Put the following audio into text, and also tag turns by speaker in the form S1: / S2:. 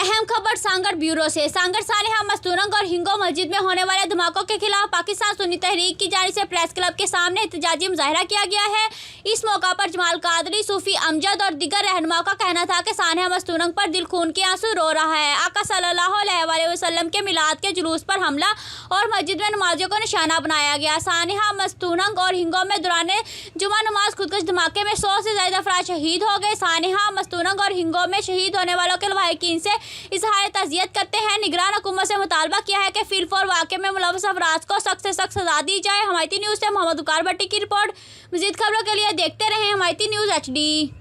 S1: अहम खबर सांगड़ ब्यूरो से। सांगड़ सानेहा मस्तूरंग और हिंगो मस्जिद में होने वाले धमाकों के खिलाफ पाकिस्तान सुन्नी तहरीक की जानिब से प्रेस क्लब के सामने एहतजाजी मुजाहिरा किया गया है। इस मौका पर जमाल कादरी, सूफी अमजद और दीगर रहनुमाओं का कहना था कि सानेहा मस्तूरंग पर दिल खून के आंसू रो रहा है। आका सल्लल्लाहु अलैहि वसल्लम के मिलाद के जुलूस पर हमला और मस्जिद में नमाजियों को निशाना बनाया गया। सानेहा मस्तूरंग और हिंगो में दौरान जुमा नमाज खुदकुश धमाके में 100 से ज्यादा अफराद शहीद हो गए। सानेहा मस्तूरंग और हिंगो में शहीद होने वालों के लवाहिकीन से इजहार ताज़ियत करते हैं। निगरान हुकूमत से मुतालबा किया है कि फिलफौर वाक़े में मुलव्वस अफराद को सख्त से सख्त सजा दी जाए। हमायती न्यूज़ से मोहम्मद वकार भट्टी की रिपोर्ट। मज़ीद खबरों के लिए देखते रहें हमायती न्यूज़ HD।